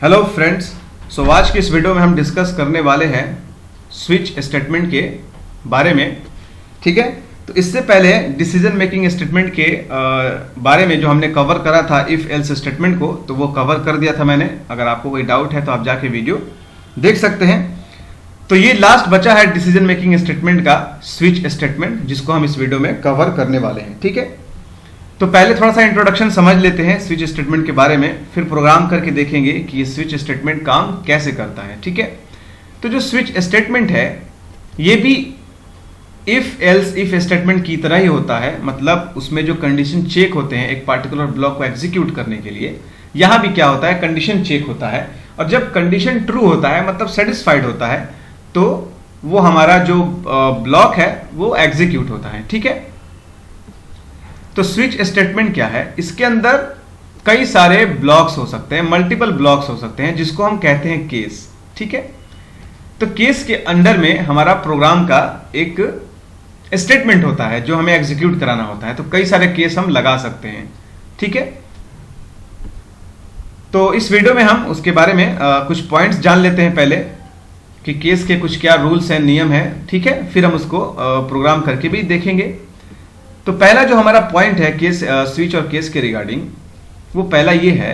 Hello friends. आज की इस वीडियो में हम डिस्कस करने वाले हैं स्विच स्टेटमेंट के बारे में। ठीक है, तो इससे पहले डिसीजन मेकिंग स्टेटमेंट के बारे में जो हमने कवर करा था इफ एल्स स्टेटमेंट को, तो वो कवर कर दिया था मैंने। अगर आपको कोई डाउट है तो आप जाके वीडियो देख सकते हैं। तो ये लास्ट बचा है डिसीजन मेकिंग स्टेटमेंट का स्विच स्टेटमेंट, जिसको हम इस वीडियो में कवर करने वाले हैं। ठीक है, तो पहले थोड़ा सा इंट्रोडक्शन समझ लेते हैं स्विच स्टेटमेंट के बारे में, फिर प्रोग्राम करके देखेंगे कि ये स्विच स्टेटमेंट काम कैसे करता है। ठीक है, तो जो स्विच स्टेटमेंट है ये भी इफ एल्स इफ स्टेटमेंट की तरह ही होता है। मतलब उसमें जो कंडीशन चेक होते हैं एक पार्टिकुलर ब्लॉक को एग्जीक्यूट करने के लिए, यहां भी क्या होता है, कंडीशन चेक होता है। और जब कंडीशन ट्रू होता है, मतलब सेटिस्फाइड होता है, तो वो हमारा जो ब्लॉक है वो एग्जीक्यूट होता है। ठीक है, तो स्विच स्टेटमेंट क्या है, इसके अंदर कई सारे ब्लॉक्स हो सकते हैं, मल्टीपल ब्लॉक्स हो सकते हैं, जिसको हम कहते हैं केस। ठीक है, तो केस के अंडर में हमारा प्रोग्राम का एक स्टेटमेंट होता है जो हमें एग्जीक्यूट कराना होता है। तो कई सारे केस हम लगा सकते हैं। ठीक है, तो इस वीडियो में हम उसके बारे में कुछ पॉइंट्स जान लेते हैं पहले कि केस के कुछ क्या रूल्स हैं, नियम हैं। ठीक है, फिर हम उसको प्रोग्राम करके भी देखेंगे। तो पहला जो हमारा पॉइंट है केस स्विच और केस के रिगार्डिंग, वो पहला ये है,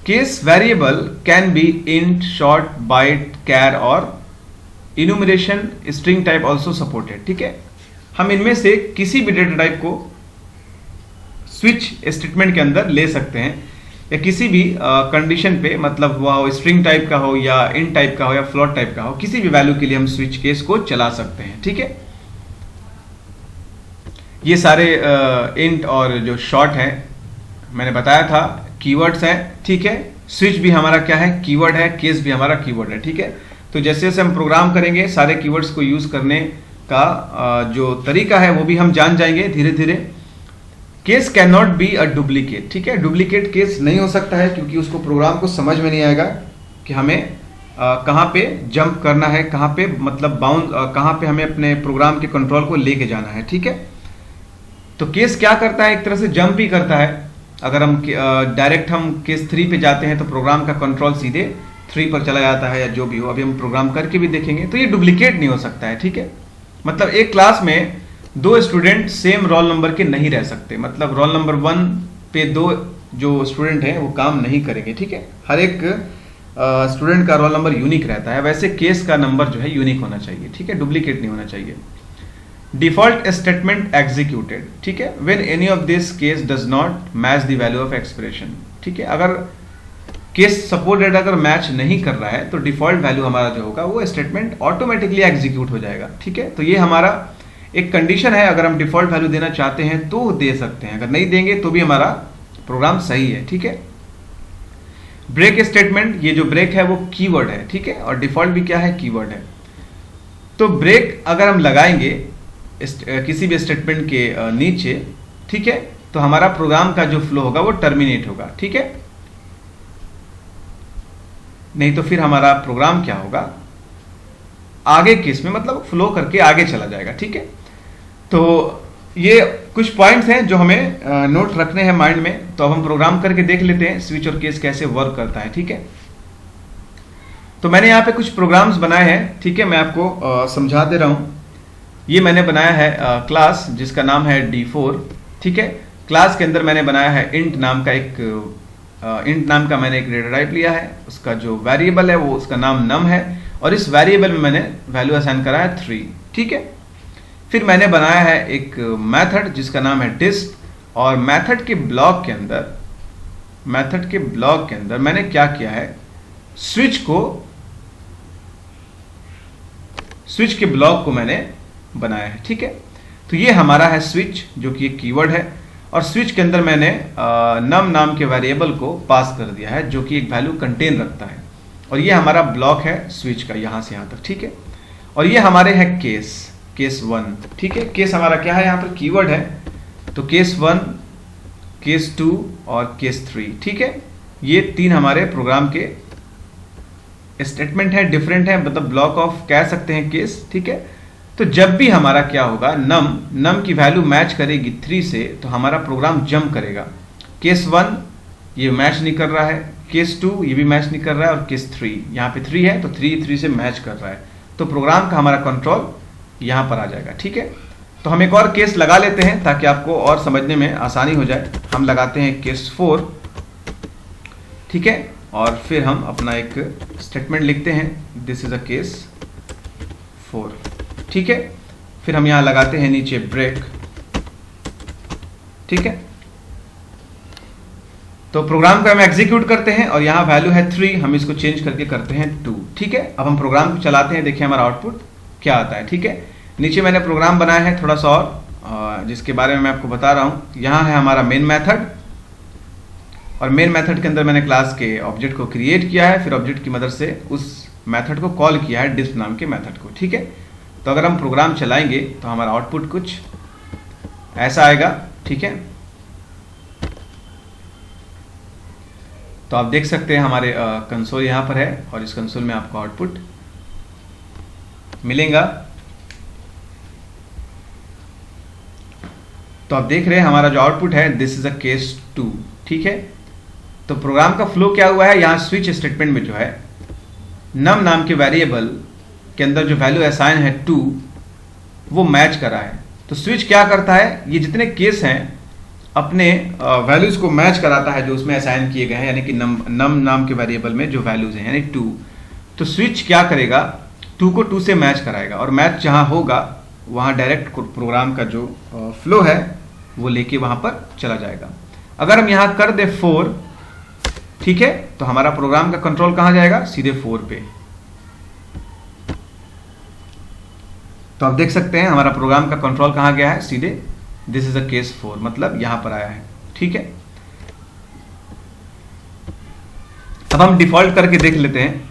case variable can be int, short, byte, char और enumeration string type also supported. ठीक है, हम इनमें से किसी भी डेटा टाइप को स्विच स्टेटमेंट के अंदर ले सकते हैं, या किसी भी कंडीशन पे, मतलब वह स्ट्रिंग टाइप का हो या इंट टाइप का हो या फ्लोट टाइप का हो, किसी भी वैल्यू के लिए हम स्विच केस को चला सकते हैं। ठीक है, ये सारे इंट और जो शॉर्ट है मैंने बताया था कीवर्ड्स हैं। ठीक है, स्विच भी हमारा क्या है, कीवर्ड है, केस भी हमारा कीवर्ड है। ठीक है, तो जैसे जैसे हम प्रोग्राम करेंगे सारे कीवर्ड्स को यूज करने का जो तरीका है वो भी हम जान जाएंगे धीरे धीरे। Case can not be a duplicate. ठीक है, डुप्लीकेट केस नहीं हो सकता है, क्योंकि उसको प्रोग्राम को समझ में नहीं आएगा कि हमें कहाँ पे जंप करना है, कहाँ पे मतलब बाउंड, कहाँ पे हमें अपने प्रोग्राम के कंट्रोल को लेके जाना है। ठीक है, तो केस क्या करता है, एक तरह से जंप ही करता है। अगर हम डायरेक्ट हम केस 3 पे जाते हैं तो प्रोग्राम का कंट्रोल सीधे 3 पर चला जाता है, या जो भी हो, अभी हम प्रोग्राम करके भी देखेंगे। तो ये डुप्लीकेट नहीं हो सकता है। ठीक है, मतलब एक क्लास में 2 स्टूडेंट सेम रोल नंबर के नहीं रह सकते। मतलब रोल नंबर 1 पे 2 जो स्टूडेंट हैं वो काम नहीं करेंगे। ठीक है, हर एक स्टूडेंट का रोल नंबर यूनिक रहता है, वैसे केस का नंबर जो है यूनिक होना चाहिए। ठीक है, डुप्लीकेट नहीं होना चाहिए। Default statement executed. ठीक है, when any of this case does not match the value of expression. ठीक है, अगर केस सपोर्टेड अगर मैच नहीं कर रहा है तो डिफॉल्ट वैल्यू हमारा जो होगा वो स्टेटमेंट ऑटोमेटिकली एग्जीक्यूट हो जाएगा। ठीक है, तो ये हमारा एक कंडीशन है, अगर हम डिफॉल्ट वैल्यू देना चाहते हैं तो दे सकते हैं, अगर नहीं देंगे तो भी हमारा प्रोग्राम सही है। ठीक है, ब्रेक स्टेटमेंट, ये जो ब्रेक है वो कीवर्ड है। ठीक है, और डिफॉल्ट भी क्या है, कीवर्ड है। तो ब्रेक अगर हम लगाएंगे किसी भी स्टेटमेंट के नीचे, ठीक है, तो हमारा प्रोग्राम का जो फ्लो होगा वो टर्मिनेट होगा। ठीक है, नहीं तो फिर हमारा प्रोग्राम क्या होगा, आगे केस में मतलब फ्लो करके आगे चला जाएगा। ठीक है, तो ये कुछ पॉइंट्स हैं जो हमें नोट रखने हैं माइंड में। तो अब हम प्रोग्राम करके देख लेते हैं स्विच और केस कैसे वर्क करता है। ठीक है, तो मैंने यहाँ पे कुछ प्रोग्राम्स बनाए हैं। ठीक है, मैं आपको समझा दे रहा हूं। ये मैंने बनाया है क्लास जिसका नाम है D4। ठीक है, क्लास के अंदर मैंने बनाया है इंट नाम का मैंने एक डेटा टाइप लिया है। उसका जो वेरिएबल है वो उसका नाम num है, और इस वेरिएबल में मैंने वैल्यू असाइन करा है 3। ठीक है, फिर मैंने बनाया है एक मेथड जिसका नाम है डिस्प, और मेथड के ब्लॉक के अंदर मैंने क्या किया है, स्विच के ब्लॉक को मैंने बनाया है। ठीक है, तो ये हमारा है स्विच, जो कि एक कीवर्ड है, और स्विच के अंदर मैंने नम नाम के वेरिएबल को पास कर दिया है, जो कि एक वैल्यू कंटेन रखता है। और ये हमारा ब्लॉक है स्विच का, यहां से यहां तक। ठीक है, और ये हमारे है केस 1। ठीक है, केस हमारा क्या है, यहां पर कीवर्ड है, तो केस 1, केस 2 और केस 3। ठीक है, ये 3 हमारे प्रोग्राम के स्टेटमेंट है, डिफरेंट है, मतलब ब्लॉक ऑफ कह सकते हैं केस। ठीक है, तो जब भी हमारा क्या होगा, नम की वैल्यू मैच करेगी 3 से, तो हमारा प्रोग्राम जंप करेगा। केस 1 ये मैच नहीं कर रहा है, केस 2 ये भी मैच नहीं कर रहा है, और केस 3 यहाँ पे 3 है तो 3 से मैच कर रहा है, तो प्रोग्राम का हमारा कंट्रोल यहाँ पर आ जाएगा। ठीक है, तो हम एक और केस लगा लेते हैं ताकि आपको और समझने में आसानी हो जाए। हम लगाते हैं केस 4, ठीक है, और फिर हम अपना एक स्टेटमेंट लिखते हैं, दिस इज अ केस 4, ठीक है। फिर हम यहाँ लगाते हैं नीचे ब्रेक, ठीक है। तो प्रोग्राम को हम एग्जीक्यूट करते हैं और यहाँ वैल्यू है 3, हम इसको चेंज करके करते हैं 2, ठीक है। अब हम प्रोग्राम को चलाते हैं, देखिए हमारा आउटपुट क्या आता है, ठीक है। नीचे मैंने प्रोग्राम बनाया है थोड़ा सा और जिसके बारे में मैं आपको बता रहा हूँ। यहाँ है हमारा मेन मेथड, और मेन मेथड के अंदर मैंने क्लास के ऑब्जेक्ट को क्रिएट किया है, फिर ऑब्जेक्ट की मदद से उस मेथड को कॉल किया है, डिस्प नाम के मेथड को, ठीक है। तो अगर हम प्रोग्राम चलाएंगे तो हमारा आउटपुट कुछ ऐसा आएगा, ठीक है। तो आप देख सकते हैं हमारे कंसोल यहाँ पर है, और इस कंसोल में आपको आउटपुट मिलेगा। तो आप देख रहे हैं हमारा जो आउटपुट है, दिस इज अ केस 2, ठीक है। तो प्रोग्राम का फ्लो क्या हुआ है, यहाँ स्विच स्टेटमेंट में जो है नम नाम के वेरिएबल के अंदर जो वैल्यू असाइन है 2 वो मैच करा है। तो स्विच क्या करता है, ये जितने केस हैं अपने वैल्यूज को मैच कराता है जो उसमें असाइन किए गए हैं, यानी कि नम नाम के वेरिएबल में जो वैल्यूज हैं यानी 2। तो स्विच क्या करेगा, 2 को 2 से मैच कराएगा, और मैच जहां होगा वहां डायरेक्ट प्रोग्राम का जो फ्लो है वो लेके वहां पर चला जाएगा। अगर हम यहां कर दे 4, ठीक है, तो हमारा प्रोग्राम का कंट्रोल कहां जाएगा, सीधे 4 पे। तो आप देख सकते हैं हमारा प्रोग्राम का कंट्रोल कहां गया है, सीधे दिस इज अ केस 4, मतलब यहां पर आया है, ठीक है। अब हम डिफॉल्ट करके देख लेते हैं,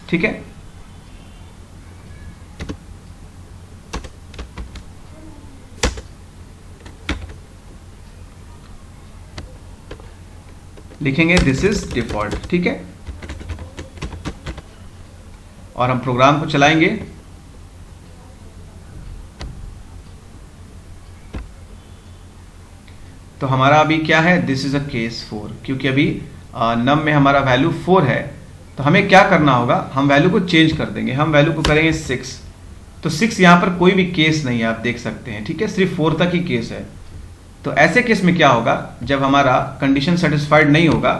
ठीक है। लिखेंगे दिस इज डिफॉल्ट, ठीक है, और हम प्रोग्राम को चलाएंगे। तो हमारा अभी क्या है, दिस इज अ केस 4, क्योंकि अभी नम में हमारा वैल्यू 4 है। तो हमें क्या करना होगा, हम वैल्यू को चेंज कर देंगे, हम वैल्यू को करेंगे 6। तो 6 यहां पर कोई भी केस नहीं है, आप देख सकते हैं, ठीक है, सिर्फ 4 तक ही केस है। तो ऐसे केस में क्या होगा, जब हमारा कंडीशन सेटिस्फाइड नहीं होगा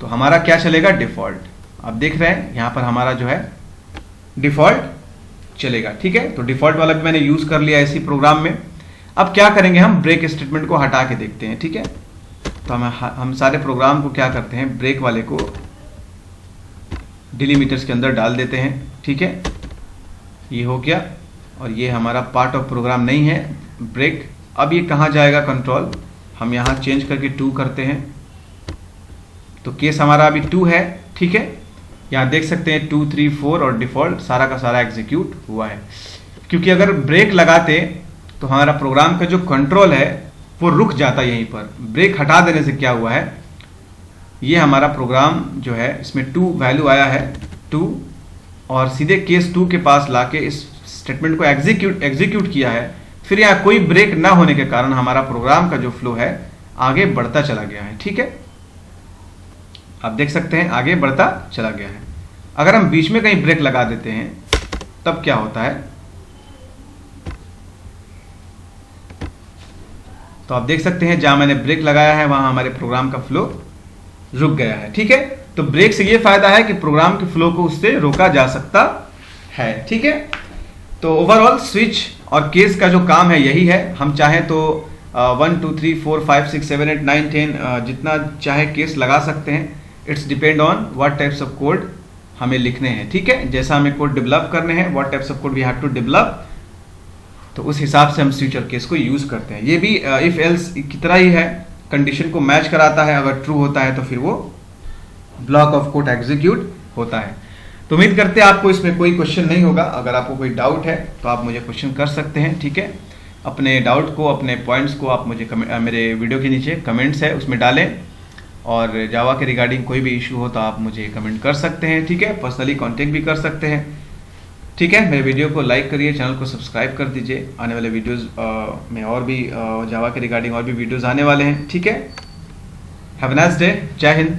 तो हमारा क्या चलेगा, डिफॉल्ट। आप देख रहे हैं यहां पर हमारा जो है डिफॉल्ट चलेगा, ठीक है। तो डिफॉल्ट वाला भी मैंने यूज कर लिया इसी प्रोग्राम में। अब क्या करेंगे, हम ब्रेक स्टेटमेंट को हटा के देखते हैं, ठीक है। तो हम सारे प्रोग्राम को क्या करते हैं, ब्रेक वाले को डिलीमीटर्स के अंदर डाल देते हैं, ठीक है। ये हो गया, और ये हमारा पार्ट ऑफ प्रोग्राम नहीं है ब्रेक। अब ये कहाँ जाएगा कंट्रोल, हम यहाँ चेंज करके 2 करते हैं। तो केस हमारा अभी 2 है, ठीक है। यहाँ देख सकते हैं 2, 3, 4 और डिफॉल्ट सारा का सारा एग्जीक्यूट हुआ है। क्योंकि अगर ब्रेक लगाते तो हमारा प्रोग्राम का जो कंट्रोल है वो रुक जाता यहीं पर। ब्रेक हटा देने से क्या हुआ है, ये हमारा प्रोग्राम जो है इसमें 2 वैल्यू आया है 2, और सीधे केस 2 के पास लाके इस स्टेटमेंट को एग्जीक्यूट किया है। फिर यहाँ कोई ब्रेक ना होने के कारण हमारा प्रोग्राम का जो फ्लो है आगे बढ़ता चला गया है, ठीक है। आप देख सकते हैं आगे बढ़ता चला गया है। अगर हम बीच में कहीं ब्रेक लगा देते हैं तब क्या होता है, तो आप देख सकते हैं जहां मैंने ब्रेक लगाया है वहां हमारे प्रोग्राम का फ्लो रुक गया है, ठीक है। तो ब्रेक से ये फायदा है कि प्रोग्राम के फ्लो को उससे रोका जा सकता है, ठीक है। तो ओवरऑल स्विच और केस का जो काम है यही है। हम चाहें तो 1, 2, 3, 4, 5, 6, 7, 8, 9, 10 जितना चाहे केस लगा सकते हैं। It's depend on what types of code हमें लिखने हैं, ठीक है। जैसा हमें कोड डेवलप करने हैं, what types of code we have to develop, तो उस हिसाब से हम स्विच और केस को यूज करते हैं। ये भी इफ एल्स की तरह ही है, कंडीशन को मैच कराता है। अगर ट्रू होता है तो फिर वो ब्लॉक ऑफ कोड एग्जीक्यूट होता है। तो उम्मीद करते हैं आपको इसमें कोई क्वेश्चन नहीं होगा। अगर आपको कोई डाउट है तो आप मुझे क्वेश्चन कर सकते हैं, ठीक है। अपने डाउट को, अपने पॉइंट्स को आप मुझे मेरे वीडियो के नीचे कमेंट्स है उसमें डालें, और जावा के रिगार्डिंग कोई भी इशू हो तो आप मुझे कमेंट कर सकते हैं, ठीक है। पर्सनली कांटेक्ट भी कर सकते हैं, ठीक है। मेरे वीडियो को लाइक करिए, चैनल को सब्सक्राइब कर दीजिए। आने वाले वीडियोस में और भी जावा के रिगार्डिंग और भी वीडियोस आने वाले हैं, ठीक है। Have a nice day. जय हिंद।